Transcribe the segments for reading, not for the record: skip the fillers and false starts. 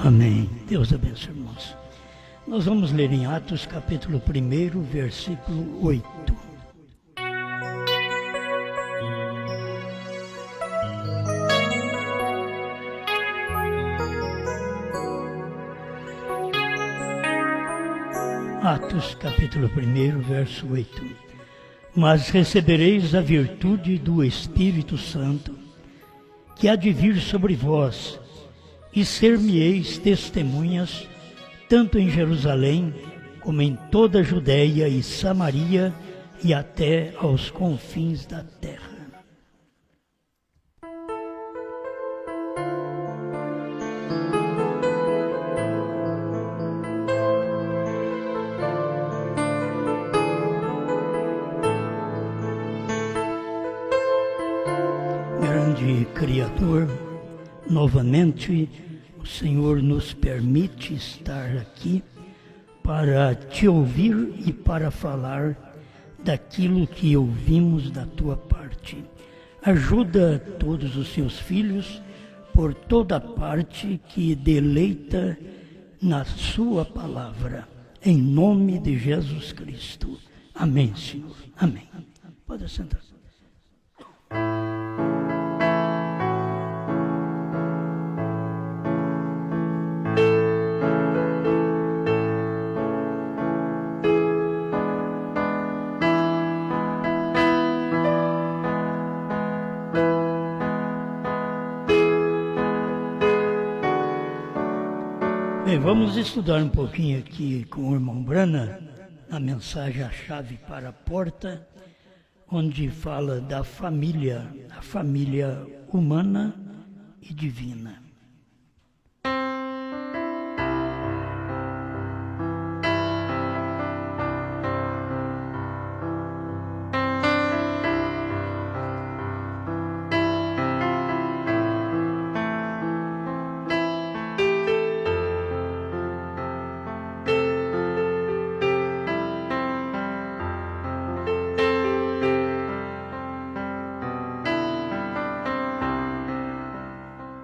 Amém. Deus abençoe, irmãos. Nós vamos ler em Atos, capítulo 1, versículo 8. Atos, capítulo 1, verso 8. Mas recebereis a virtude do Espírito Santo, que há de vir sobre vós, e ser-me-eis testemunhas, tanto em Jerusalém, como em toda a Judéia e Samaria, e até aos confins da terra. Grande Criador, novamente o Senhor nos permite estar aqui para te ouvir e para falar daquilo que ouvimos da tua parte. Ajuda todos os seus filhos por toda parte que deleita na sua palavra. Em nome de Jesus Cristo. Amém, Senhor. Amém. Pode sentar. Bem, vamos estudar um pouquinho aqui com o irmão Brana, a mensagem A Chave para a Porta, onde fala da família, a família humana e divina.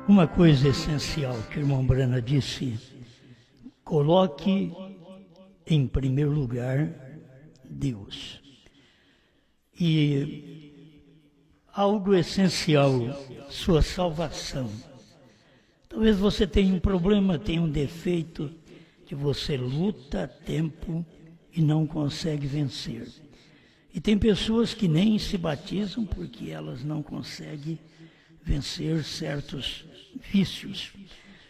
Uma coisa essencial que o irmão Brana disse: coloque em primeiro lugar Deus. E algo essencial, sua salvação. Talvez você tenha um problema, tenha um defeito, que você luta a tempo e não consegue vencer. E tem pessoas que nem se batizam porque elas não conseguem vencer certos vícios.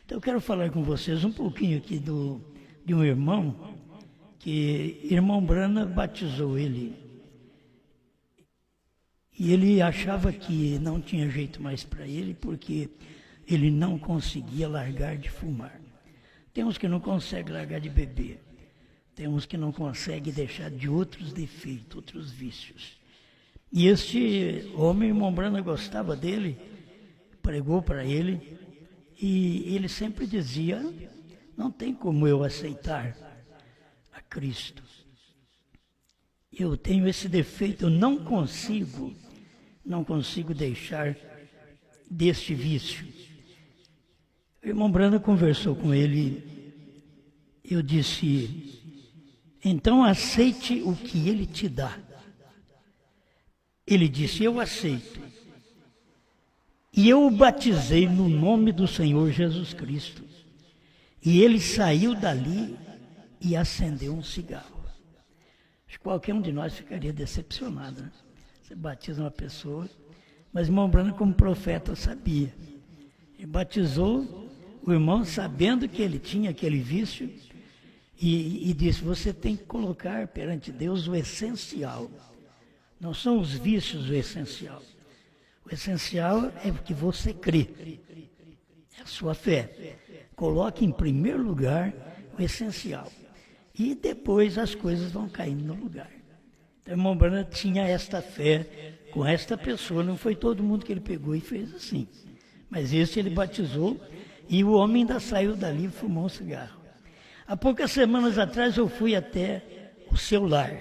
Então eu quero falar com vocês um pouquinho aqui de um irmão, que irmão Brana batizou ele. E ele achava que não tinha jeito mais para ele, porque ele não conseguia largar de fumar. Tem uns que não conseguem largar de beber. Tem uns que não conseguem deixar de outros defeitos, outros vícios. E este homem, irmão Brana, gostava dele, pregou para ele, e ele sempre dizia: não tem como eu aceitar a Cristo. Eu tenho esse defeito, eu não consigo deixar deste vício. O irmão Brana conversou com ele, eu disse: então aceite o que ele te dá. Ele disse: eu aceito. E eu o batizei no nome do Senhor Jesus Cristo. E ele saiu dali e acendeu um cigarro. Acho que qualquer um de nós ficaria decepcionado, né? Você batiza uma pessoa, mas o irmão Brana, como profeta, sabia. Ele batizou o irmão sabendo que ele tinha aquele vício e disse: você tem que colocar perante Deus o essencial. Não são os vícios o essencial. O essencial é o que você crê, é a sua fé. Coloque em primeiro lugar o essencial. E depois as coisas vão caindo no lugar. Então, o irmão Brana tinha esta fé com esta pessoa. Não foi todo mundo que ele pegou e fez assim. Mas este ele batizou e o homem ainda saiu dali e fumou um cigarro. Há poucas semanas atrás eu fui até o seu lar.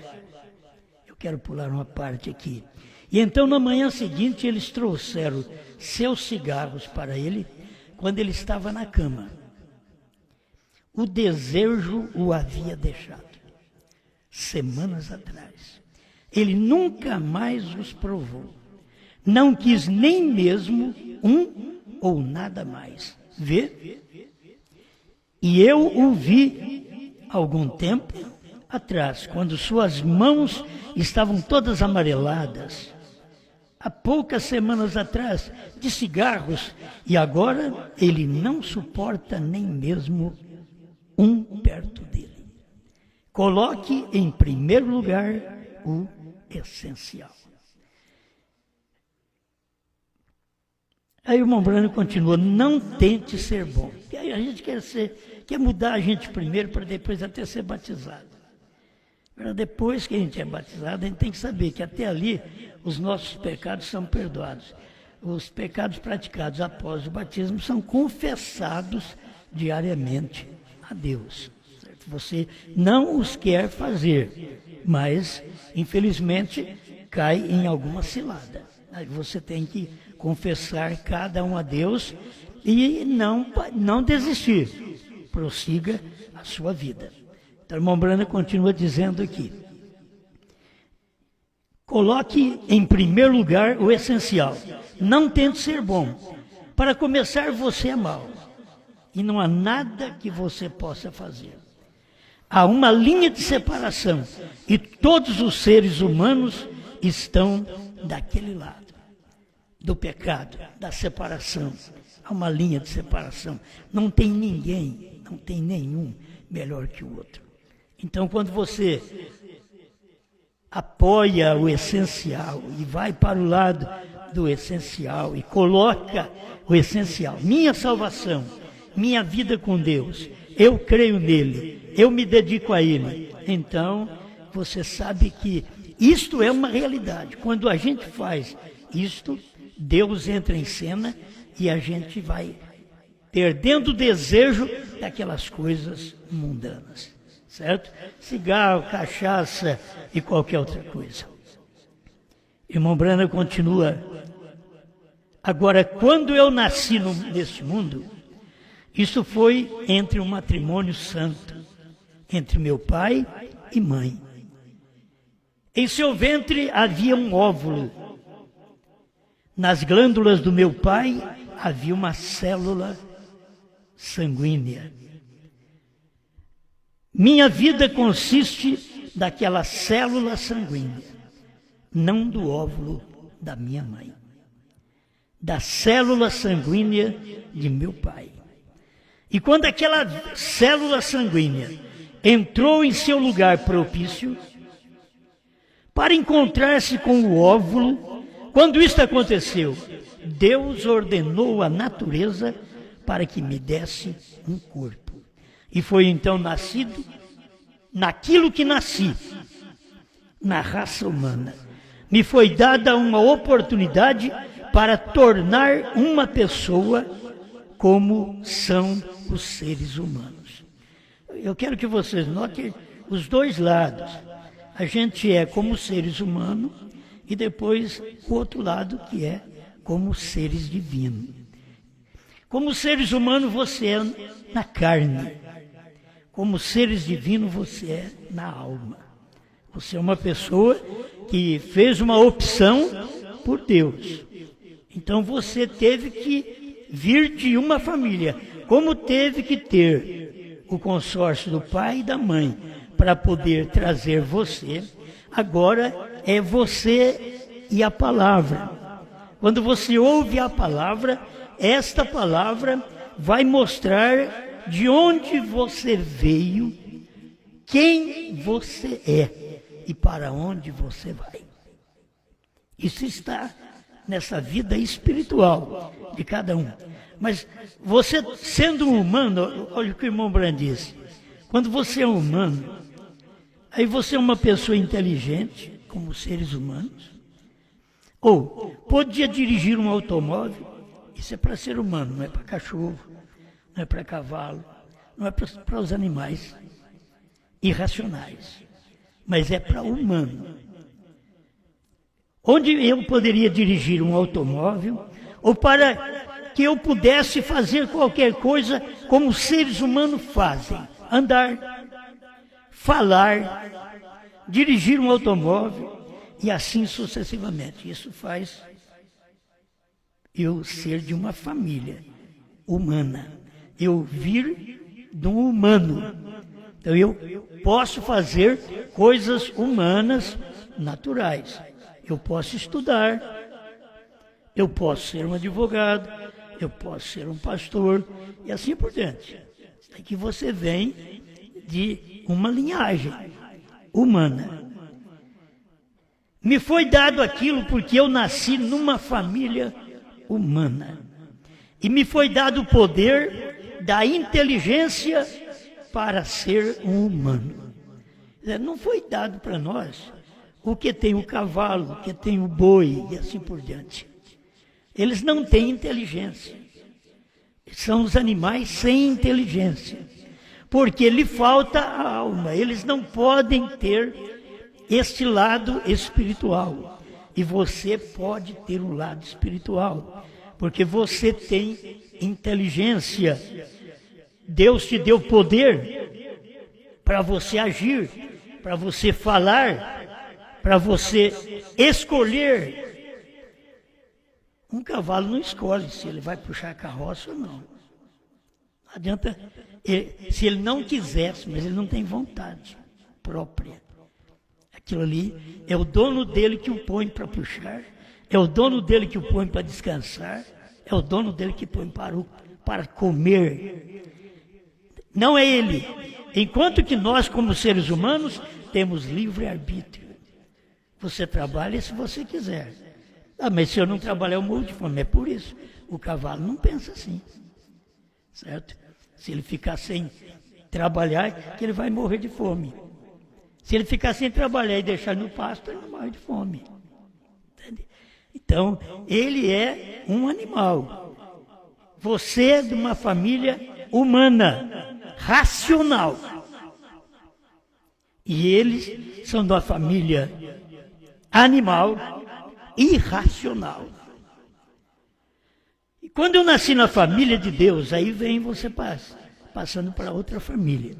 Eu quero pular uma parte aqui. E então, na manhã seguinte, eles trouxeram seus cigarros para ele, quando ele estava na cama. o desejo o havia deixado. Semanas atrás. Ele nunca mais os provou. Não quis nem mesmo um ou nada mais. Vê? E eu o vi algum tempo atrás, quando suas mãos estavam todas amareladas, há poucas semanas atrás, de cigarros, e agora ele não suporta nem mesmo um perto dele. Coloque em primeiro lugar o essencial. Aí o irmão Brano continua, não tente ser bom. Porque aí a gente quer mudar a gente primeiro para depois até ser batizado. Depois que a gente é batizado, a gente tem que saber que até ali os nossos pecados são perdoados. Os pecados praticados após o batismo são confessados diariamente a Deus. Certo? Você não os quer fazer, mas infelizmente cai em alguma cilada. Aí você tem que confessar cada um a Deus e não desistir. Prossiga a sua vida. Então, o irmão Brana continua dizendo aqui. Coloque em primeiro lugar o essencial. Não tente ser bom. Para começar, você é mau. E não há nada que você possa fazer. Há uma linha de separação. E todos os seres humanos estão daquele lado. Do pecado, da separação. Há uma linha de separação. Não tem ninguém, não tem nenhum melhor que o outro. Então, quando você apoia o essencial e vai para o lado do essencial e coloca o essencial, minha salvação, minha vida com Deus, eu creio nele, eu me dedico a ele, então você sabe que isto é uma realidade. Quando a gente faz isto, Deus entra em cena e a gente vai perdendo o desejo daquelas coisas mundanas. Certo? Cigarro, cachaça e qualquer outra coisa. Irmão Brana continua. Agora, quando eu nasci neste mundo, isso foi entre um matrimônio santo, entre meu pai e mãe. Em seu ventre havia um óvulo. Nas glândulas do meu pai havia uma célula sanguínea. Minha vida consiste daquela célula sanguínea, não do óvulo da minha mãe, da célula sanguínea de meu pai. E quando aquela célula sanguínea entrou em seu lugar propício, para encontrar-se com o óvulo, quando isto aconteceu, Deus ordenou a natureza para que me desse um corpo. E foi então nascido, naquilo que nasci, na raça humana. Me foi dada uma oportunidade para tornar uma pessoa como são os seres humanos. Eu quero que vocês notem os dois lados. A gente é como seres humanos e depois o outro lado que é como seres divinos. Como seres humanos você é na carne. Como seres divinos, você é na alma. Você é uma pessoa que fez uma opção por Deus. Então você teve que vir de uma família. Como teve que ter o consórcio do pai e da mãe para poder trazer você, agora é você e a palavra. Quando você ouve a palavra, esta palavra vai mostrar de onde você veio, quem você é e para onde você vai. Isso está nessa vida espiritual de cada um. Mas você, sendo um humano, olha o que o irmão Brand disse, quando você é humano, aí você é uma pessoa inteligente, como seres humanos, ou podia dirigir um automóvel, isso é para ser humano, não é para cachorro, não é para cavalo, não é para os animais irracionais, mas é para o humano. Onde eu poderia dirigir um automóvel, ou para que eu pudesse fazer qualquer coisa como os seres humanos fazem. Andar, falar, dirigir um automóvel e assim sucessivamente. Isso faz eu ser de uma família humana. Eu vir de um humano. Então eu posso fazer coisas humanas naturais. Eu posso estudar, eu posso ser um advogado, eu posso ser um pastor e assim por diante. É que você vem de uma linhagem humana. Me foi dado aquilo porque eu nasci numa família humana. E me foi dado o poder da inteligência para ser um humano. Não foi dado para nós o que tem o cavalo, o que tem o boi e assim por diante. Eles não têm inteligência. São os animais sem inteligência. Porque lhe falta a alma. Eles não podem ter este lado espiritual. E você pode ter um lado espiritual. Porque você tem inteligência. Deus te deu poder para você agir, para você falar, para você escolher. Um cavalo não escolhe se ele vai puxar a carroça ou não. Não adianta, se ele não quisesse, mas ele não tem vontade própria. Aquilo ali é o dono dele que o põe para puxar, é o dono dele que o põe para descansar, é o dono dele que põe para comer. Não é ele. Enquanto que nós, como seres humanos, temos livre-arbítrio. Você trabalha se você quiser. Mas se eu não trabalhar, eu morro de fome. É por isso. O cavalo não pensa assim. Certo? Se ele ficar sem trabalhar, que ele vai morrer de fome. Se ele ficar sem trabalhar e deixar no pasto, ele não morre de fome. Entende? Então, ele é um animal. Você é de uma família humana, racional. E eles são de uma família animal, irracional. E quando eu nasci na família de Deus, aí vem você passando para outra família.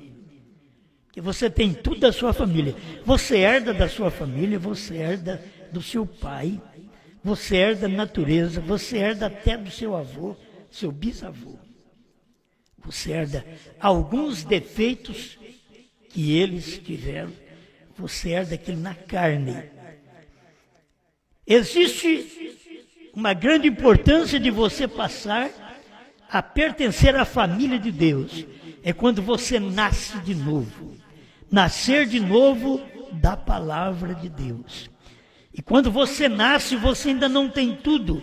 Que você tem tudo da sua família. Você herda da sua família, você herda do seu pai, você herda da natureza, você herda até do seu avô, seu bisavô. Você herda alguns defeitos que eles tiveram, você herda aquilo na carne. Existe uma grande importância de você passar a pertencer à família de Deus. É quando você nasce de novo. Nascer de novo da palavra de Deus. E quando você nasce, você ainda não tem tudo.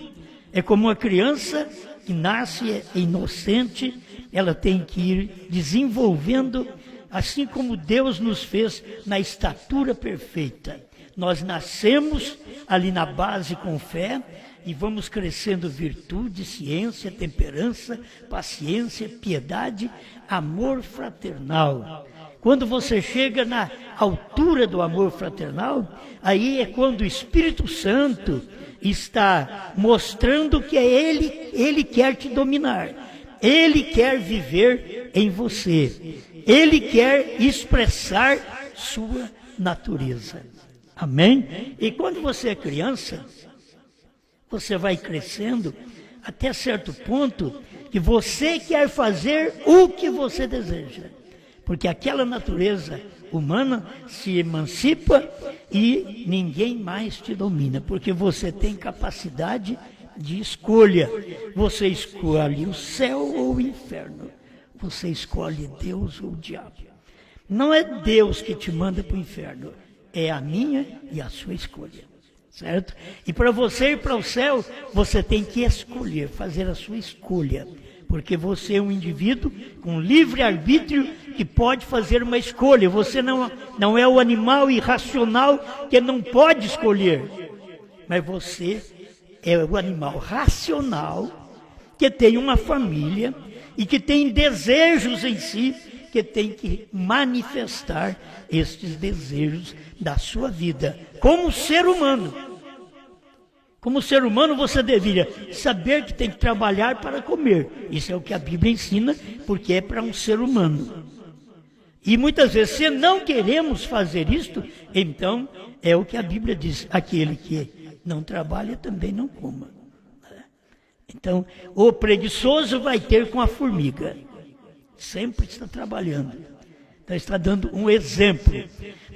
É como uma criança que nasce é inocente, ela tem que ir desenvolvendo, assim como Deus nos fez na estatura perfeita. Nós nascemos ali na base com fé e vamos crescendo virtude, ciência, temperança, paciência, piedade, amor fraternal. Quando você chega na altura do amor fraternal, aí é quando o Espírito Santo está mostrando que é ele quer te dominar. Ele quer viver em você. Ele quer expressar sua natureza. Amém? E quando você é criança, você vai crescendo até certo ponto que você quer fazer o que você deseja. Porque aquela natureza humana se emancipa e ninguém mais te domina. Porque você tem capacidade de escolha. Você escolhe o céu ou o inferno. Você escolhe Deus ou o diabo. Não é Deus que te manda para o inferno. É a minha e a sua escolha. Certo? E para você ir para o céu, você tem que escolher, fazer a sua escolha. Porque você é um indivíduo com livre-arbítrio que pode fazer uma escolha. Você não é o animal irracional que não pode escolher. Mas você é o animal racional que tem uma família e que tem desejos em si, que tem que manifestar estes desejos da sua vida como ser humano. Como ser humano, você deveria saber que tem que trabalhar para comer. Isso é o que a Bíblia ensina, porque é para um ser humano. E muitas vezes, se não queremos fazer isto, então é o que a Bíblia diz: aquele que não trabalha também não coma. Então, o preguiçoso vai ter com a formiga. Sempre está trabalhando. Então, está dando um exemplo.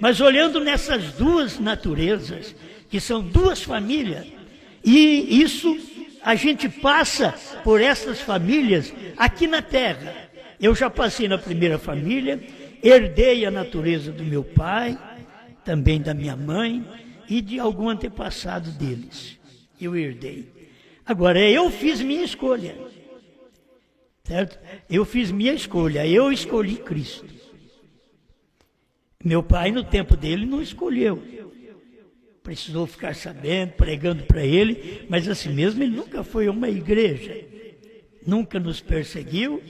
Mas olhando nessas duas naturezas, que são duas famílias, e isso a gente passa por essas famílias aqui na terra. Eu já passei na primeira família, herdei a natureza do meu pai, também da minha mãe e de algum antepassado deles. Eu herdei. Agora, eu fiz minha escolha, certo? Eu fiz minha escolha, eu escolhi Cristo. Meu pai, no tempo dele, não escolheu. Precisou ficar sabendo, pregando para ele, mas assim mesmo ele nunca foi a uma igreja. Nunca nos perseguiu,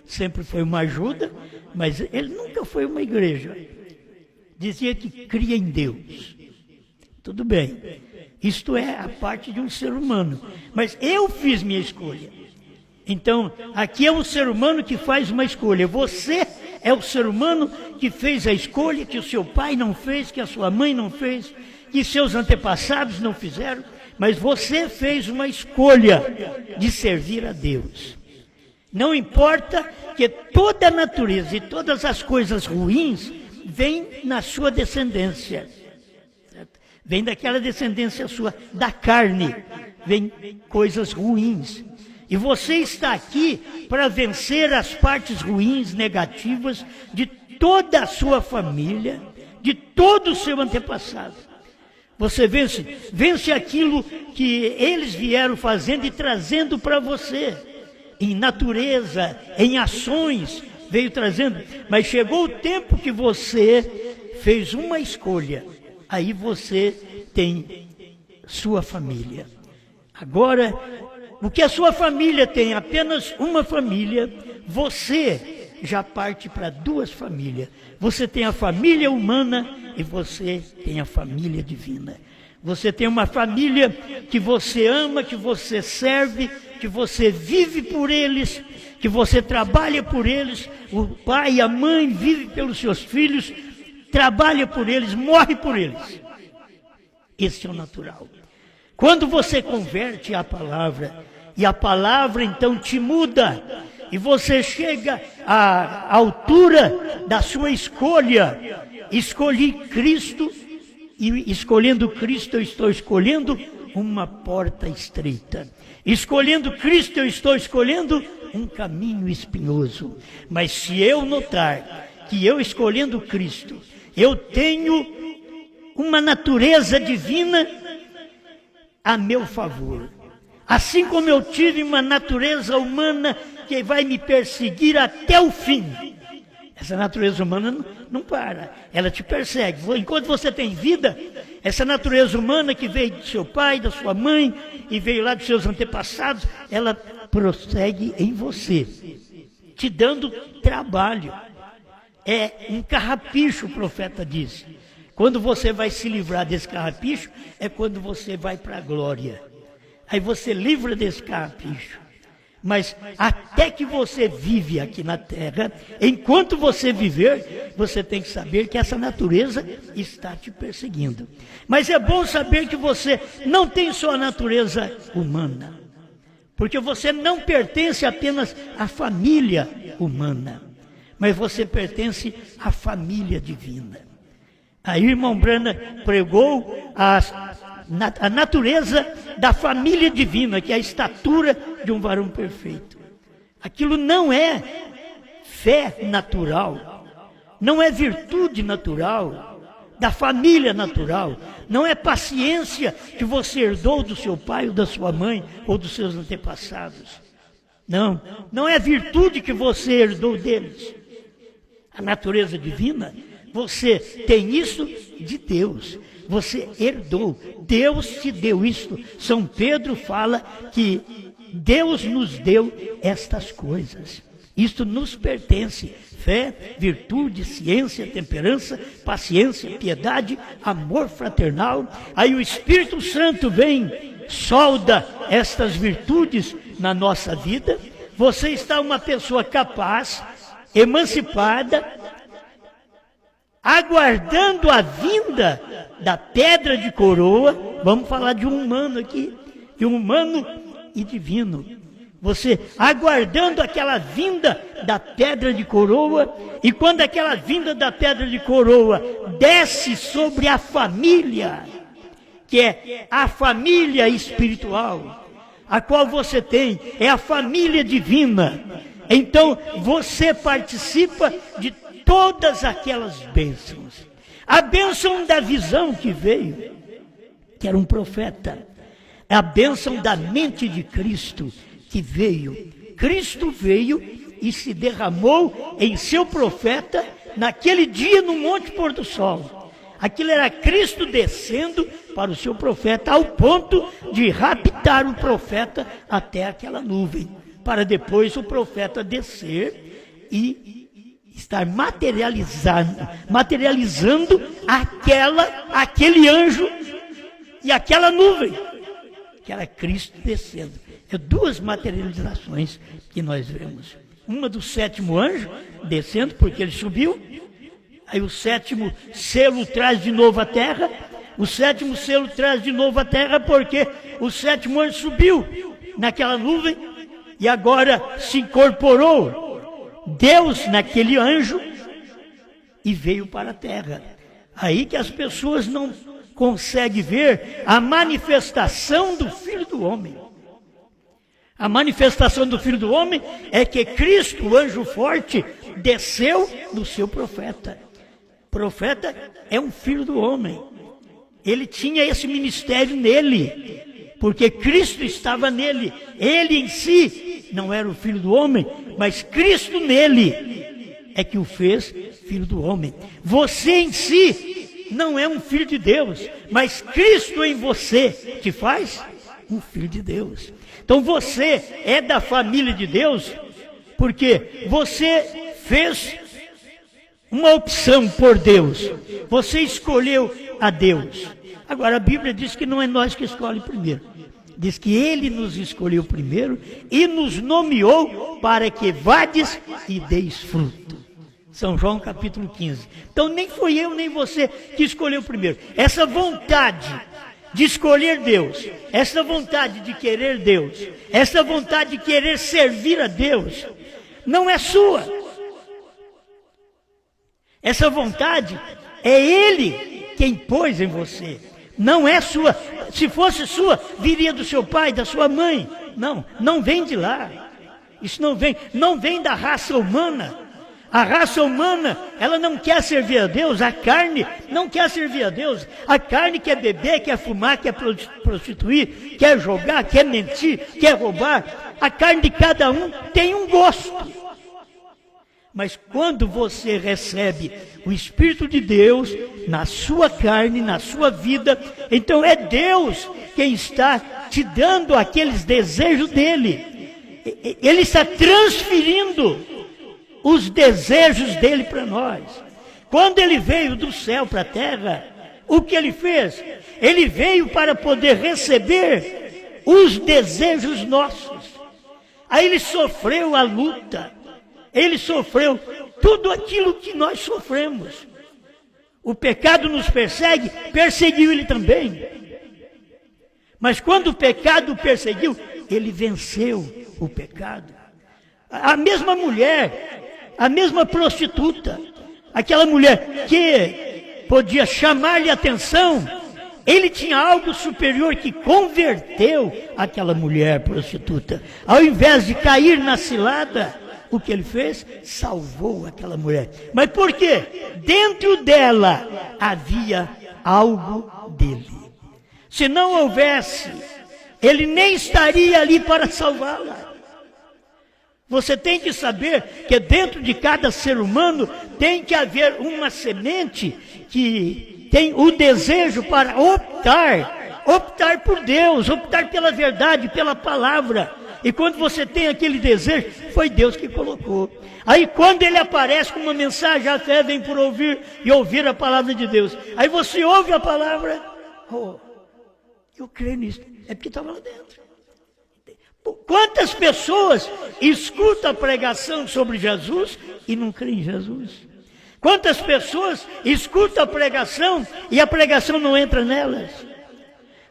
sempre foi uma ajuda, mas ele nunca foi a uma igreja. Dizia que cria em Deus. Tudo bem. Isto é a parte de um ser humano. Mas eu fiz minha escolha. Então, aqui é um ser humano que faz uma escolha. Você é o ser humano que fez a escolha que o seu pai não fez, que a sua mãe não fez, que seus antepassados não fizeram. Mas você fez uma escolha de servir a Deus. Não importa que toda a natureza e todas as coisas ruins vêm na sua descendência. Vem daquela descendência sua, da carne, vem coisas ruins. E você está aqui para vencer as partes ruins, negativas, de toda a sua família, de todo o seu antepassado. Você vence aquilo que eles vieram fazendo e trazendo para você. Em natureza, em ações, veio trazendo. Mas chegou o tempo que você fez uma escolha. Aí você tem sua família. Agora, o que a sua família tem, apenas uma família, você já parte para duas famílias. Você tem a família humana e você tem a família divina. Você tem uma família que você ama, que você serve, que você vive por eles, que você trabalha por eles. O pai e a mãe vivem pelos seus filhos, trabalha por eles, morre por eles. Esse é o natural. Quando você converte a palavra, e a palavra então te muda, e você chega à altura da sua escolha, escolhi Cristo, e escolhendo Cristo eu estou escolhendo uma porta estreita. Escolhendo Cristo eu estou escolhendo um caminho espinhoso. Mas se eu notar que eu escolhendo Cristo, eu tenho uma natureza divina a meu favor. Assim como eu tive uma natureza humana que vai me perseguir até o fim. Essa natureza humana não para, ela te persegue. Enquanto você tem vida, essa natureza humana que veio do seu pai, da sua mãe, e veio lá dos seus antepassados, ela prossegue em você, te dando trabalho. É um carrapicho, o profeta diz. Quando você vai se livrar desse carrapicho, é quando você vai para a glória. Aí você livra desse carrapicho. Mas até que você vive aqui na terra, enquanto você viver, você tem que saber que essa natureza está te perseguindo. Mas é bom saber que você não tem só a natureza humana. Porque você não pertence apenas à família humana, mas você pertence à família divina. Aí o irmão Branham pregou a natureza da família divina, que é a estatura de um varão perfeito. Aquilo não é fé natural, não é virtude natural, da família natural, não é paciência que você herdou do seu pai ou da sua mãe ou dos seus antepassados. Não é virtude que você herdou deles. A natureza divina, você tem isso de Deus. Você herdou, Deus te deu isto. São Pedro fala que Deus nos deu estas coisas. Isto nos pertence. Fé, virtude, ciência, temperança, paciência, piedade, amor fraternal. Aí o Espírito Santo vem solda estas virtudes na nossa vida. Você está uma pessoa capaz, emancipada, aguardando a vinda da pedra de coroa. Vamos falar de um humano aqui, de um humano e divino. Você aguardando aquela vinda da pedra de coroa, e quando aquela vinda da pedra de coroa desce sobre a família, que é a família espiritual, a qual você tem, é a família divina. Então você participa de todas aquelas bênçãos. A bênção da visão que veio, que era um profeta, a bênção da mente de Cristo que veio. Cristo veio e se derramou em seu profeta naquele dia no Monte Pôr do Sol. Aquilo era Cristo descendo para o seu profeta, ao ponto de raptar o profeta até aquela nuvem, para depois o profeta descer e estar materializando aquele anjo e aquela nuvem, que era Cristo descendo. É duas materializações que nós vemos. Uma do sétimo anjo descendo, porque ele subiu. Aí o sétimo selo traz de novo a terra. O sétimo selo traz de novo a terra, porque o sétimo anjo subiu naquela nuvem e agora se incorporou Deus naquele anjo e veio para a terra. Aí que as pessoas não conseguem ver a manifestação do Filho do Homem. A manifestação do Filho do Homem é que Cristo, o anjo forte, desceu do seu profeta. O profeta é um filho do homem. Ele tinha esse ministério nele, porque Cristo estava nele. Ele em si não era o filho do homem, mas Cristo nele é que o fez filho do homem. Você em si não é um filho de Deus, mas Cristo em você te faz um filho de Deus. Então você é da família de Deus, porque você fez uma opção por Deus. Você escolheu a Deus. Agora a Bíblia diz que não é nós que escolhemos primeiro. Diz que Ele nos escolheu primeiro e nos nomeou para que vades e deis fruto. São João capítulo 15. Então nem foi eu nem você que escolheu primeiro. Essa vontade de escolher Deus, essa vontade de querer Deus, essa vontade de querer servir a Deus, não é sua. Essa vontade é Ele quem pôs em você, não é sua. Se fosse sua, viria do seu pai, da sua mãe. Não, não vem de lá. Isso não vem da raça humana. A raça humana, ela não quer servir a Deus, a carne não quer servir a Deus. A carne quer beber, quer fumar, quer prostituir, quer jogar, quer mentir, quer roubar. A carne de cada um tem um gosto. Mas quando você recebe o Espírito de Deus na sua carne, na sua vida, então é Deus quem está te dando aqueles desejos dele. Ele está transferindo os desejos dele para nós. Quando ele veio do céu para a terra, o que ele fez? Ele veio para poder receber os desejos nossos. Aí ele sofreu a luta, ele sofreu tudo aquilo que nós sofremos. O pecado nos persegue, perseguiu ele também. Mas quando o pecado o perseguiu, ele venceu o pecado. A mesma mulher, a mesma prostituta, aquela mulher que podia chamar-lhe atenção, ele tinha algo superior que converteu aquela mulher prostituta. Ao invés de cair na cilada, o que ele fez? Salvou aquela mulher. Mas por quê? Dentro dela havia algo dele. Se não houvesse, ele nem estaria ali para salvá-la. Você tem que saber que dentro de cada ser humano tem que haver uma semente que tem o desejo para optar por Deus, optar pela verdade, pela palavra. E quando você tem aquele desejo, foi Deus que colocou. Aí quando ele aparece com uma mensagem, a fé vem por ouvir e ouvir a palavra de Deus. Aí você ouve a palavra, Eu creio nisso. É porque estava lá dentro. Quantas pessoas escutam a pregação sobre Jesus e não creem em Jesus? Quantas pessoas escutam a pregação e a pregação não entra nelas?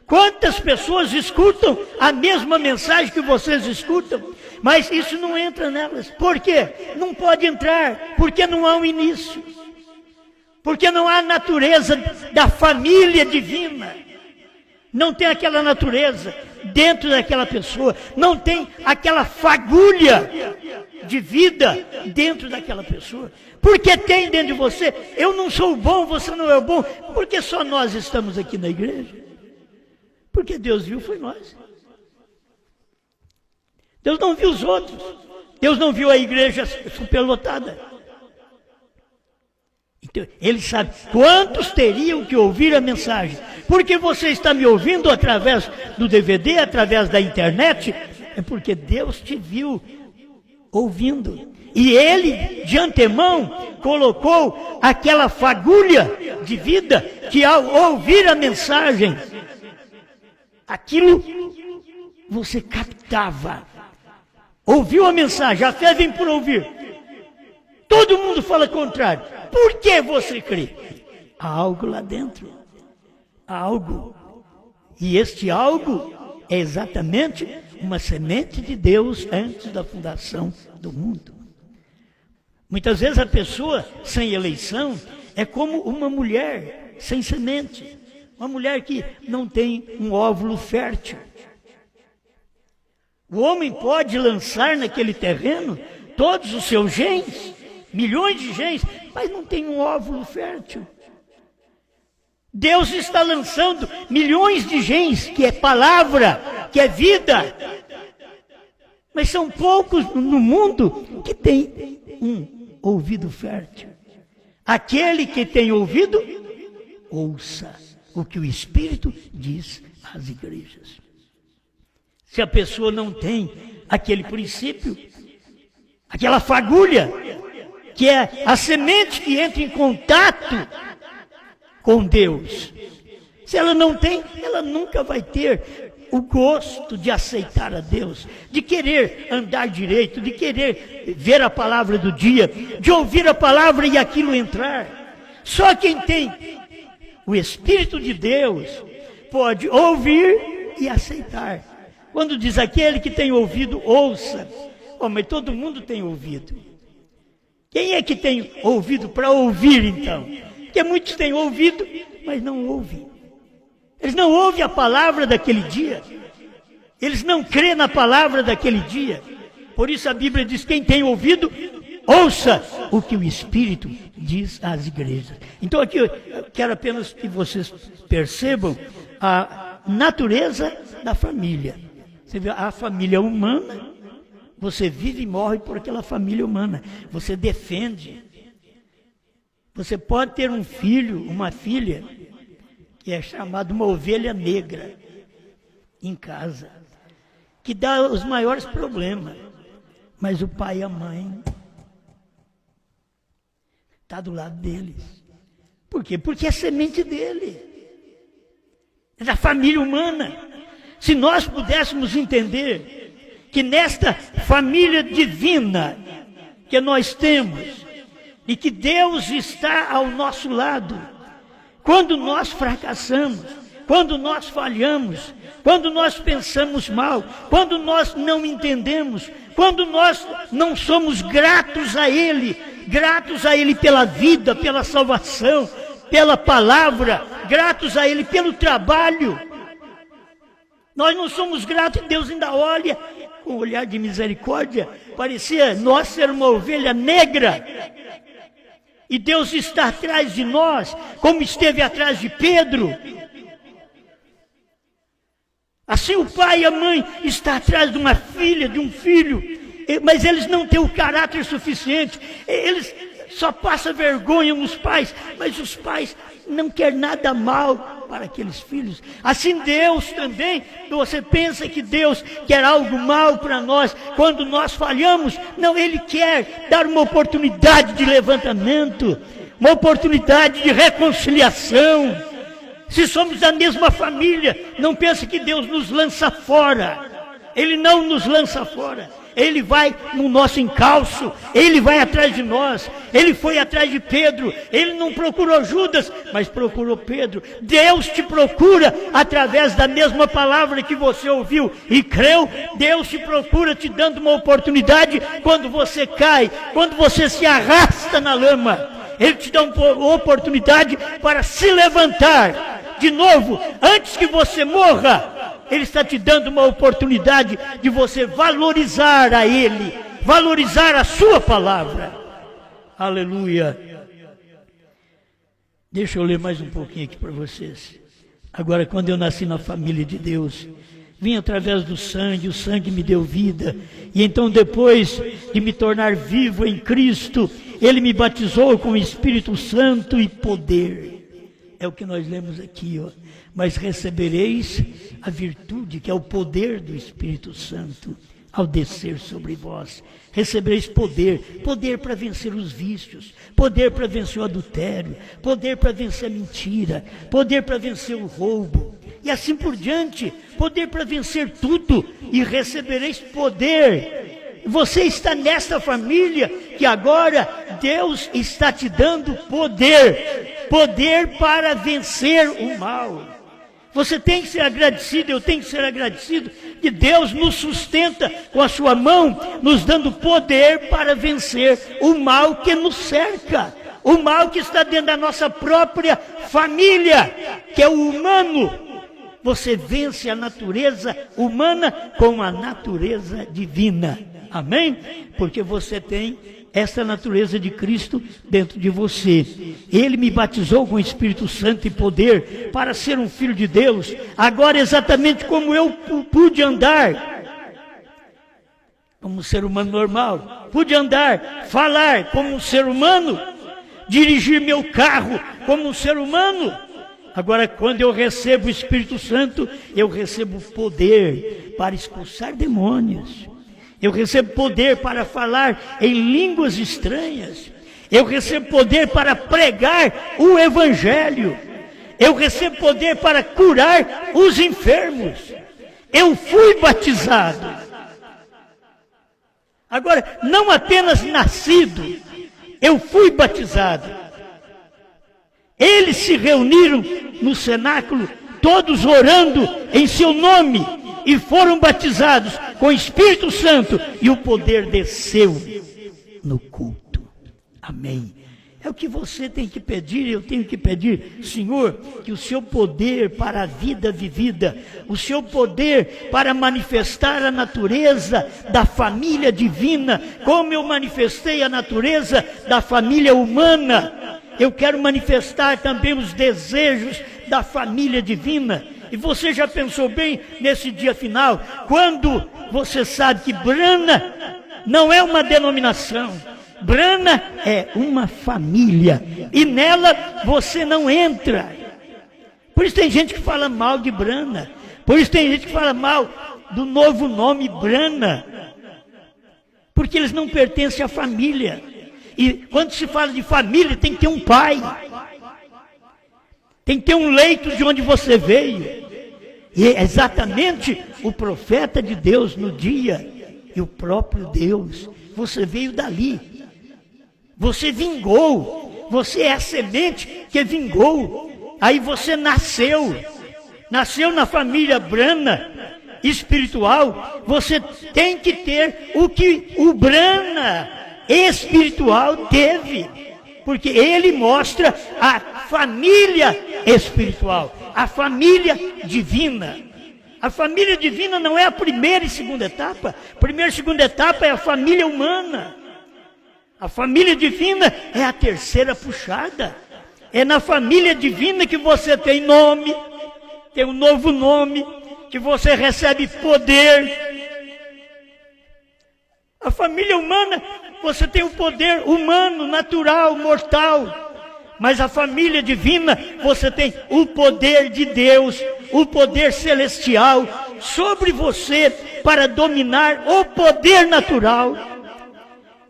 Quantas pessoas escutam a mesma mensagem que vocês escutam, mas isso não entra nelas? Por quê? Não pode entrar, porque não há um início. Porque não há a natureza da família divina. Não tem aquela natureza dentro daquela pessoa. Não tem aquela fagulha de vida dentro daquela pessoa. Porque tem dentro de você. Eu não sou bom, você não é bom. Porque só nós estamos aqui na igreja. Porque Deus viu, foi nós. Deus não viu os outros. Deus não viu a igreja superlotada. Então, Ele sabe quantos teriam que ouvir a mensagem. Porque você está me ouvindo através do DVD, através da internet, é porque Deus te viu ouvindo. E Ele, de antemão, colocou aquela fagulha de vida que ao ouvir a mensagem, aquilo você captava. Ouviu a mensagem, a fé vem por ouvir. Todo mundo fala contrário. Por que você crê? Há algo lá dentro. Há algo. E este algo é exatamente uma semente de Deus antes da fundação do mundo. Muitas vezes a pessoa sem eleição é como uma mulher sem semente. Uma mulher que não tem um óvulo fértil. O homem pode lançar naquele terreno todos os seus genes, milhões de genes, mas não tem um óvulo fértil. Deus está lançando milhões de genes, que é palavra, que é vida. Mas são poucos no mundo que tem um ouvido fértil. Aquele que tem ouvido, ouça o que o Espírito diz às igrejas. Se a pessoa não tem aquele princípio, aquela fagulha, que é a semente que entra em contato com Deus, se ela não tem, ela nunca vai ter o gosto de aceitar a Deus, de querer andar direito, de querer ver a palavra do dia, de ouvir a palavra e aquilo entrar. Só quem tem o Espírito de Deus pode ouvir e aceitar. Quando diz aquele que tem ouvido, ouça. Oh, mas todo mundo tem ouvido. Quem é que tem ouvido para ouvir, então? Porque muitos têm ouvido, mas não ouvem. Eles não ouvem a palavra daquele dia. Eles não creem na palavra daquele dia. Por isso a Bíblia diz, quem tem ouvido, ouça o que o Espírito diz às igrejas. Então aqui eu quero apenas que vocês percebam a natureza da família. Você vê a família humana, você vive e morre por aquela família humana. Você defende. Você pode ter um filho, uma filha, que é chamada uma ovelha negra, em casa, que dá os maiores problemas. Mas o pai e a mãe está do lado deles. Por quê? Porque é semente dele. É da família humana. Se nós pudéssemos entender que nesta família divina que nós temos, e que Deus está ao nosso lado, quando nós fracassamos, quando nós falhamos, quando nós pensamos mal, quando nós não entendemos, quando nós não somos gratos a Ele pela vida, pela salvação, pela palavra, gratos a Ele pelo trabalho, nós não somos gratos e Deus ainda olha com um olhar de misericórdia. Parecia nós ser uma ovelha negra. E Deus está atrás de nós, como esteve atrás de Pedro. Assim o pai e a mãe estão atrás de uma filha, de um filho. Mas eles não têm o caráter suficiente. Eles só passam vergonha nos pais. Mas os pais não querem nada mal para aqueles filhos. Assim Deus também, você pensa que Deus quer algo mal para nós quando nós falhamos? Não, Ele quer dar uma oportunidade de levantamento, uma oportunidade de reconciliação. Se somos da mesma família, não pense que Deus nos lança fora. Ele não nos lança fora. Ele vai no nosso encalço, Ele vai atrás de nós. Ele foi atrás de Pedro, Ele não procurou Judas, mas procurou Pedro. Deus te procura através da mesma palavra que você ouviu e creu. Deus te procura te dando uma oportunidade quando você cai, quando você se arrasta na lama. Ele te dá uma oportunidade para se levantar de novo, antes que você morra. Ele está te dando uma oportunidade de você valorizar a Ele, valorizar a sua palavra. Aleluia. Deixa eu ler mais um pouquinho aqui para vocês. Agora, quando eu nasci na família de Deus, vim através do sangue, o sangue me deu vida. E então, depois de me tornar vivo em Cristo, Ele me batizou com o Espírito Santo e poder. É o que nós lemos aqui, ó. Mas recebereis a virtude, que é o poder do Espírito Santo, ao descer sobre vós. Recebereis poder, poder para vencer os vícios, poder para vencer o adultério, poder para vencer a mentira, poder para vencer o roubo, e assim por diante, poder para vencer tudo, e recebereis poder. Você está nesta família que agora Deus está te dando poder, poder para vencer o mal. Você tem que ser agradecido, eu tenho que ser agradecido, que Deus nos sustenta com a sua mão, nos dando poder para vencer o mal que nos cerca, o mal que está dentro da nossa própria família, que é o humano. Você vence a natureza humana com a natureza divina, amém? Porque você tem essa natureza de Cristo dentro de você. Ele me batizou com o Espírito Santo e poder para ser um filho de Deus. Agora, exatamente como eu pude andar como um ser humano normal, pude andar, falar como um ser humano, dirigir meu carro como um ser humano. Agora, quando eu recebo o Espírito Santo, eu recebo poder para expulsar demônios. Eu recebo poder para falar em línguas estranhas. Eu recebo poder para pregar o Evangelho. Eu recebo poder para curar os enfermos. Eu fui batizado. Agora, não apenas nascido, eu fui batizado. Eles se reuniram no cenáculo, todos orando em seu nome, e foram batizados com o Espírito Santo, e o poder desceu no culto. Amém. É o que você tem que pedir, eu tenho que pedir, Senhor, que o seu poder para a vida vivida, o seu poder para manifestar a natureza da família divina, como eu manifestei a natureza da família humana, eu quero manifestar também os desejos da família divina. E você já pensou bem nesse dia final, quando você sabe que Brana não é uma denominação, Brana é uma família, e nela você não entra. Por isso tem gente que fala mal de Brana, por isso tem gente que fala mal do novo nome Brana, porque eles não pertencem à família. E quando se fala de família, tem que ter um pai, tem que ter um leito de onde você veio. E é exatamente o profeta de Deus no dia, e o próprio Deus, você veio dali, você vingou, você é a semente que vingou, aí você nasceu na família Brana espiritual. Você tem que ter o que o Brana espiritual teve, porque ele mostra a família espiritual, a família divina. A família divina não é a primeira e segunda etapa. Primeira e segunda etapa é a família humana. A família divina é a terceira puxada. É na família divina que você tem nome, tem um novo nome, que você recebe poder. A família humana, você tem o poder humano, natural, mortal. Mas a família divina, você tem o poder de Deus, o poder celestial sobre você para dominar o poder natural.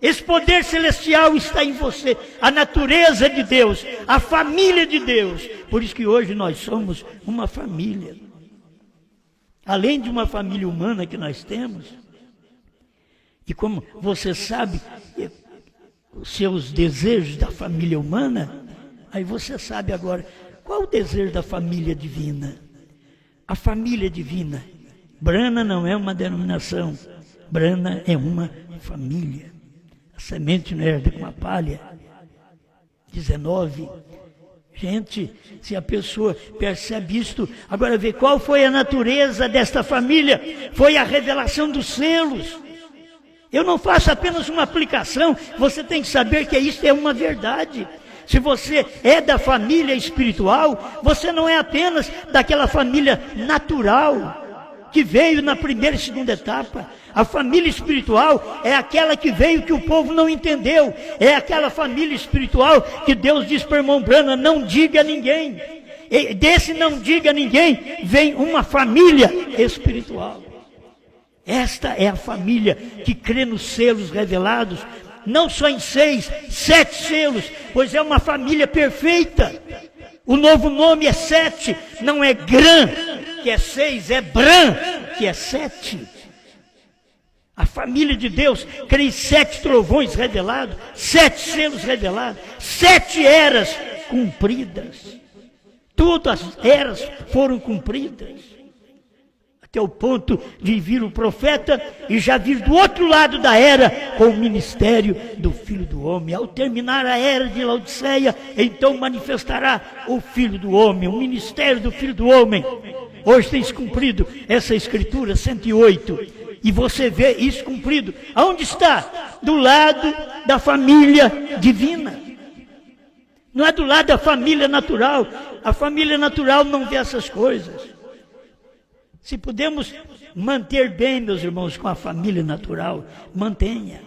Esse poder celestial está em você, a natureza de Deus, a família de Deus. Por isso que hoje nós somos uma família. Além de uma família humana que nós temos, e como você sabe os seus desejos da família humana, aí você sabe agora qual o desejo da família divina. A família divina. Brana não é uma denominação, Brana é uma família. A semente não herda com a palha. 19. Gente, se a pessoa percebe isto, agora vê qual foi a natureza desta família. Foi a revelação dos selos. Eu não faço apenas uma aplicação, você tem que saber que isso é uma verdade. Se você é da família espiritual, você não é apenas daquela família natural que veio na primeira e segunda etapa. A família espiritual é aquela que veio que o povo não entendeu. É aquela família espiritual que Deus diz para o irmão Brana, não diga a ninguém. E desse não diga a ninguém, vem uma família espiritual. Esta é a família que crê nos selos revelados, não só em 6, 7 selos, pois é uma família perfeita. O novo nome é 7, não é Gran, que é 6, é Bran, que é 7. A família de Deus crê em 7 trovões revelados, 7 selos revelados, 7 eras cumpridas. Todas as eras foram cumpridas. Até o ponto de vir o profeta e já vir do outro lado da era com o ministério do Filho do Homem. Ao terminar a era de Laodiceia, então manifestará o Filho do Homem, o ministério do Filho do Homem. Hoje tem se cumprido essa escritura 108. E você vê isso cumprido. Aonde está? Do lado da família divina. Não é do lado da família natural. A família natural não vê essas coisas. Se podemos manter bem, meus irmãos, com a família natural, mantenha.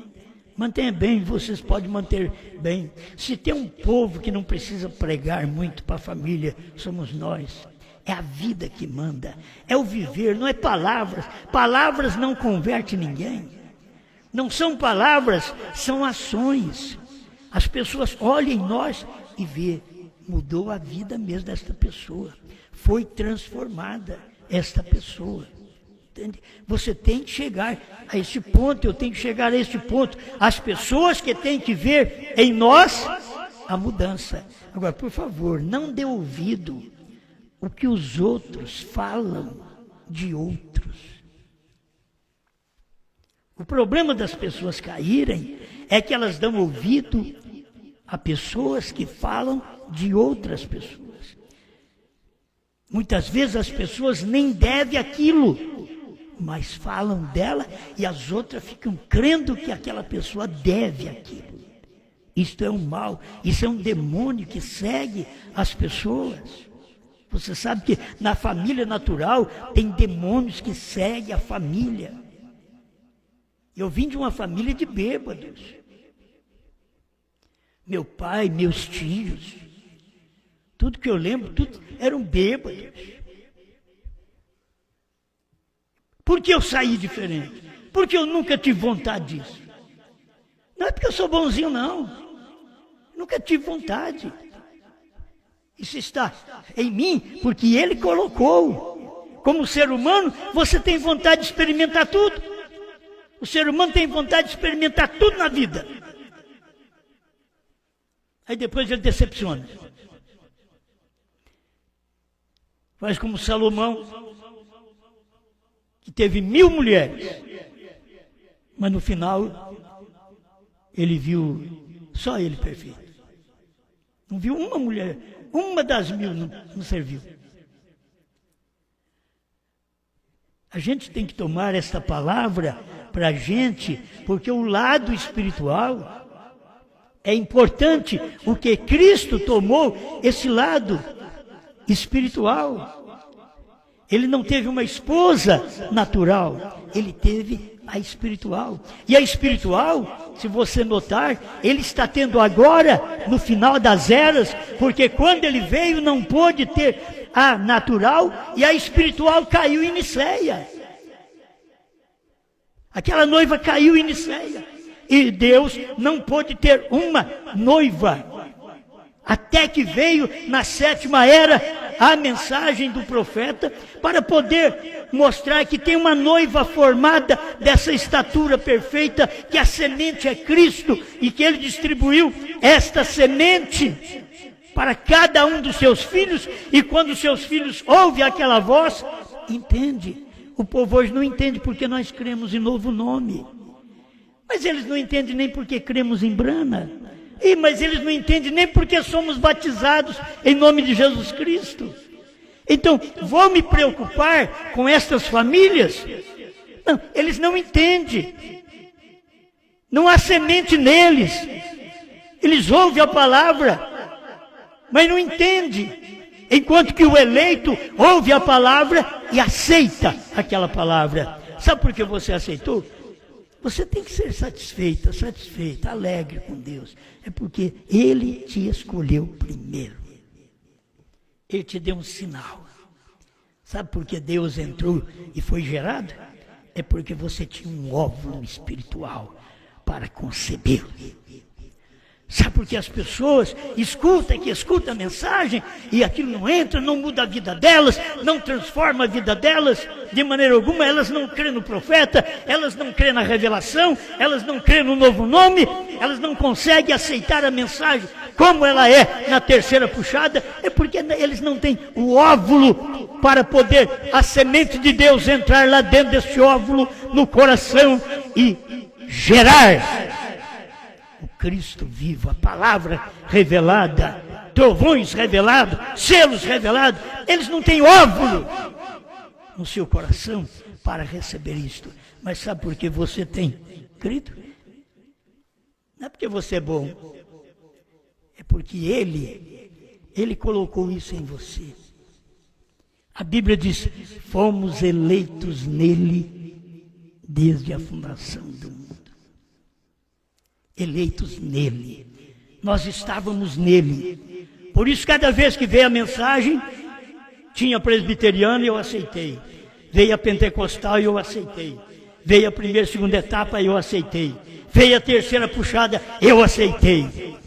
Mantenha bem, vocês podem manter bem. Se tem um povo que não precisa pregar muito para a família, somos nós. É a vida que manda, é o viver, não é palavras. Palavras não convertem ninguém. Não são palavras, são ações. As pessoas olham em nós e vê, mudou a vida mesmo desta pessoa. Foi transformada esta pessoa. Entende? Você tem que chegar a este ponto, eu tenho que chegar a este ponto. As pessoas que têm que ver em nós a mudança. Agora, por favor, não dê ouvido o que os outros falam de outros. O problema das pessoas caírem é que elas dão ouvido a pessoas que falam de outras pessoas. Muitas vezes as pessoas nem devem aquilo, mas falam dela e as outras ficam crendo que aquela pessoa deve aquilo. Isto é um mal, isso é um demônio que segue as pessoas. Você sabe que na família natural tem demônios que seguem a família. Eu vim de uma família de bêbados. Meu pai, meus tios, tudo que eu lembro, tudo eram bêbados. Por que eu saí diferente? Porque eu nunca tive vontade disso. Não é porque eu sou bonzinho, não. Nunca tive vontade. Isso está em mim, porque Ele colocou. Como ser humano, você tem vontade de experimentar tudo. O ser humano tem vontade de experimentar tudo na vida. Aí depois ele decepciona. Faz como Salomão, que teve 1000 mulheres. Mas no final, ele viu só ele perfeito. Não viu uma mulher, uma das 1000 não serviu. A gente tem que tomar esta palavra para a gente, porque o lado espiritual é importante, porque Cristo tomou esse lado espiritual. Ele não teve uma esposa natural, ele teve a espiritual. E a espiritual, se você notar, ele está tendo agora, no final das eras, porque quando ele veio não pôde ter a natural e a espiritual caiu em Niceia. Aquela noiva caiu em Niceia. E Deus não pôde ter uma noiva. Até que veio na 7ª era a mensagem do profeta para poder mostrar que tem uma noiva formada dessa estatura perfeita, que a semente é Cristo e que ele distribuiu esta semente para cada um dos seus filhos, e quando os seus filhos ouvem aquela voz, entende. O povo hoje não entende porque nós cremos em novo nome, mas eles não entendem nem porque cremos em Brana. Mas eles não entendem nem porque somos batizados em nome de Jesus Cristo. Então, vou me preocupar com estas famílias? Não, eles não entendem. Não há semente neles. Eles ouvem a palavra, mas não entendem. Enquanto que o eleito ouve a palavra e aceita aquela palavra. Sabe por que você aceitou? Você tem que ser satisfeita, alegre com Deus. É porque Ele te escolheu primeiro. Ele te deu um sinal. Sabe por que Deus entrou e foi gerado? É porque você tinha um óvulo espiritual para concebê-lo. Sabe por que as pessoas escutam a mensagem e aquilo não entra, não muda a vida delas, não transforma a vida delas de maneira alguma? Elas não creem no profeta, elas não creem na revelação, elas não creem no novo nome, elas não conseguem aceitar a mensagem como ela é na 3ª puxada. É porque eles não têm o óvulo para poder a semente de Deus entrar lá dentro desse óvulo no coração e gerar o Cristo vivo, a palavra revelada, trovões revelados, selos revelados. Eles não têm óvulo no seu coração para receber isto. Mas sabe por que você tem crido? Não é porque você é bom, é porque Ele colocou isso em você. A Bíblia diz: fomos eleitos nele desde a fundação do mundo. Eleitos nele. Nós estávamos nele. Por isso, cada vez que veio a mensagem, tinha presbiteriano e eu aceitei. Veio a pentecostal e eu aceitei. Veio a 1ª e 2ª etapa e eu aceitei. Veio a 3ª puxada, eu aceitei.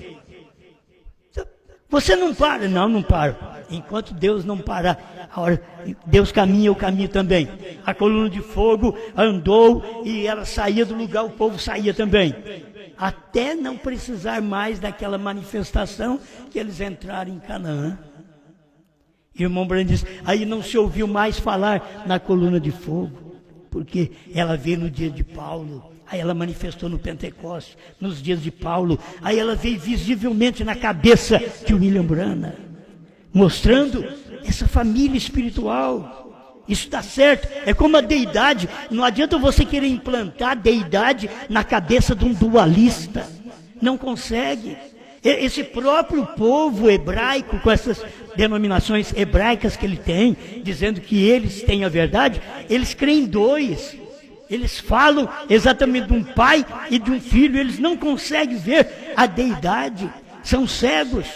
Você não para? Não, não paro. Enquanto Deus não parar, a hora, Deus caminha, eu caminho também. A coluna de fogo andou e ela saía do lugar, o povo saía também. Até não precisar mais daquela manifestação que eles entraram em Canaã. E o irmão Brando diz: aí não se ouviu mais falar na coluna de fogo, porque ela veio no dia de Paulo, aí ela manifestou no Pentecostes, nos dias de Paulo, aí ela veio visivelmente na cabeça de William Branham, mostrando essa família espiritual. Isso está certo, é como a deidade. Não adianta você querer implantar a deidade na cabeça de um dualista, não consegue. Esse próprio povo hebraico, com essas denominações hebraicas que ele tem, dizendo que eles têm a verdade, eles creem em dois. Eles falam exatamente de um pai e de um filho, eles não conseguem ver a deidade, são cegos.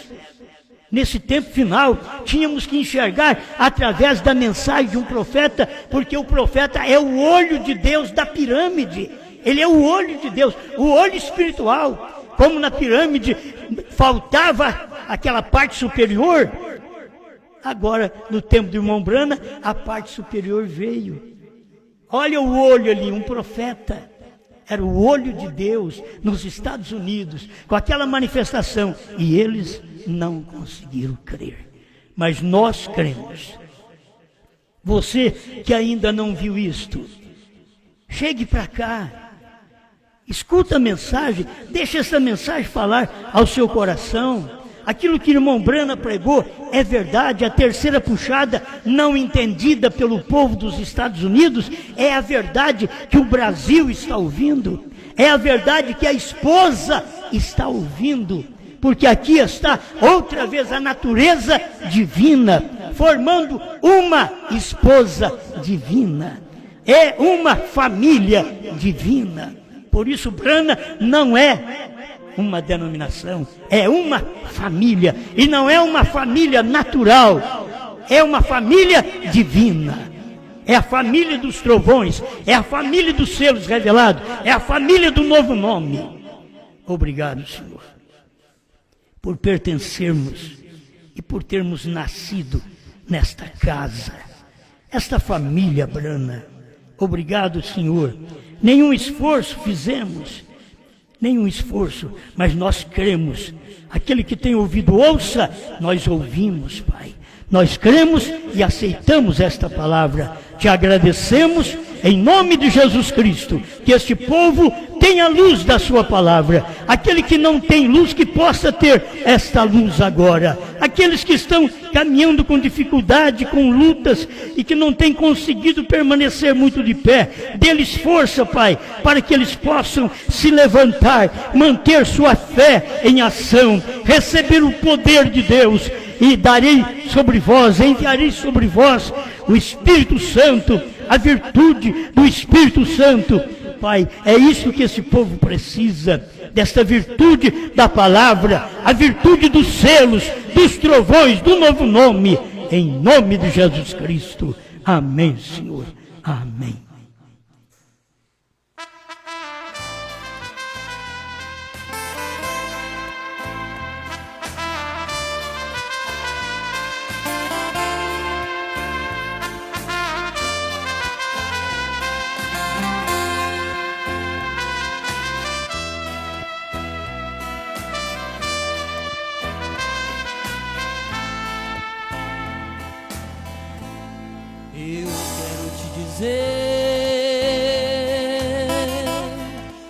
Nesse tempo final, tínhamos que enxergar através da mensagem de um profeta, porque o profeta é o olho de Deus da pirâmide. Ele é o olho de Deus, o olho espiritual. Como na pirâmide faltava aquela parte superior, agora, no tempo do irmão Branham, a parte superior veio. Olha o olho ali, um profeta. Era o olho de Deus nos Estados Unidos, com aquela manifestação. E eles não conseguiram crer. Mas nós cremos. Você que ainda não viu isto, chegue para cá. Escuta a mensagem, deixa essa mensagem falar ao seu coração. Aquilo que o irmão Branham pregou é verdade. A 3ª puxada, não entendida pelo povo dos Estados Unidos, é a verdade que o Brasil está ouvindo. É a verdade que a esposa está ouvindo. Porque aqui está outra vez a natureza divina, formando uma esposa divina. É uma família divina. Por isso, Branham não é uma denominação, é uma família. E não é uma família natural, é uma família divina. É a família dos trovões, é a família dos selos revelados, é a família do novo nome. Obrigado, Senhor, por pertencermos e por termos nascido nesta casa, esta família Brana. Obrigado, Senhor. Nenhum esforço fizemos, mas nós cremos. Aquele que tem ouvido, ouça. Nós ouvimos, Pai. Nós cremos e aceitamos esta palavra. Te agradecemos em nome de Jesus Cristo, que este povo tenha luz da sua palavra. Aquele que não tem luz, que possa ter esta luz agora. Aqueles que estão caminhando com dificuldade, com lutas, e que não têm conseguido permanecer muito de pé, dê-lhes força, Pai, para que eles possam se levantar, manter sua fé em ação, receber o poder de Deus. E enviarei sobre vós o Espírito Santo, a virtude do Espírito Santo. Pai, é isso que esse povo precisa, desta virtude da palavra, a virtude dos selos, dos trovões, do novo nome, em nome de Jesus Cristo. Amém, Senhor. Amém.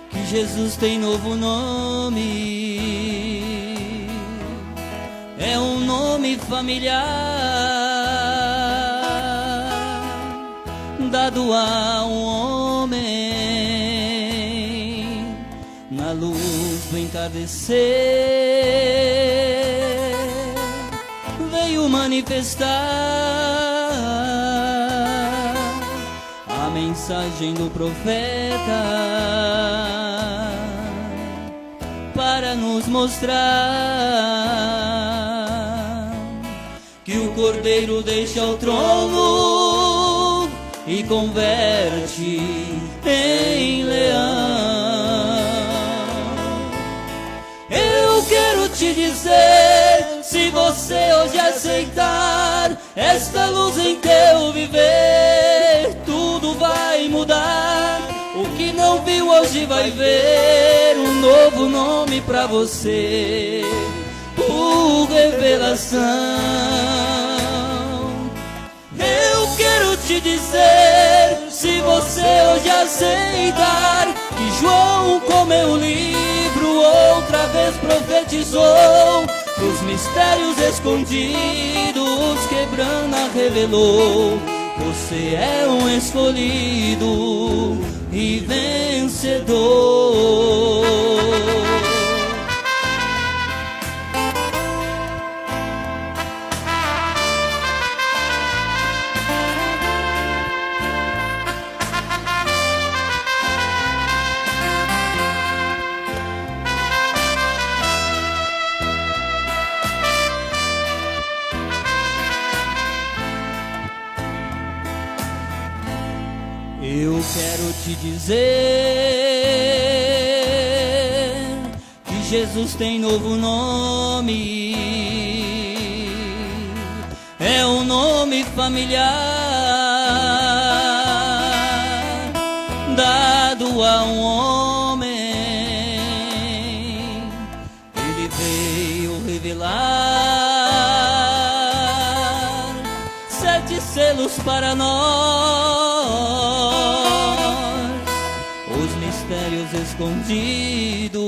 Que Jesus tem novo nome, é um nome familiar, dado a um homem na luz do entardecer, veio manifestar a mensagem do profeta para nos mostrar que o Cordeiro deixa o trono e converte em leão. Eu quero te dizer, se você hoje aceitar esta luz em teu viver, tudo vai mudar. O que não viu hoje vai ver um novo nome pra você, por revelação. Eu quero te dizer, se você hoje aceitar que João comeu o livro, outra vez profetizou, dos mistérios escondidos quebrando revelou. Você é um escolhido e vencedor. Eu quero te dizer que Jesus tem novo nome, é um nome familiar, dado a um homem. Ele veio revelar 7 selos para nós, mistérios escondidos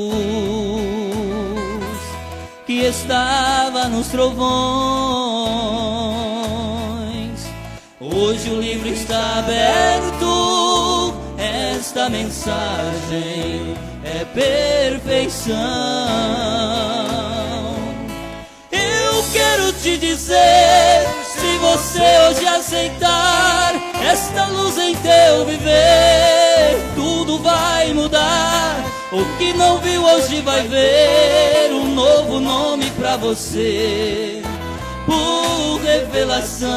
que estava nos trovões. Hoje o livro está aberto, esta mensagem é perfeição. Eu quero te dizer, se você hoje aceitar esta luz em teu viver, tudo vai mudar. O que não viu hoje vai ver um novo nome pra você, por revelação.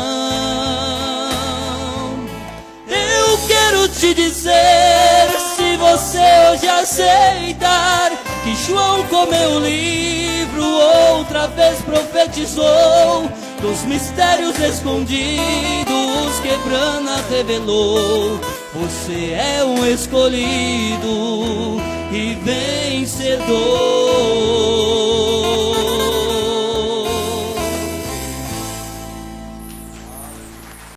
Eu quero te dizer, se você hoje aceitar que João comeu o livro, outra vez profetizou, dos mistérios escondidos que Brana revelou. Você é um escolhido e vencedor.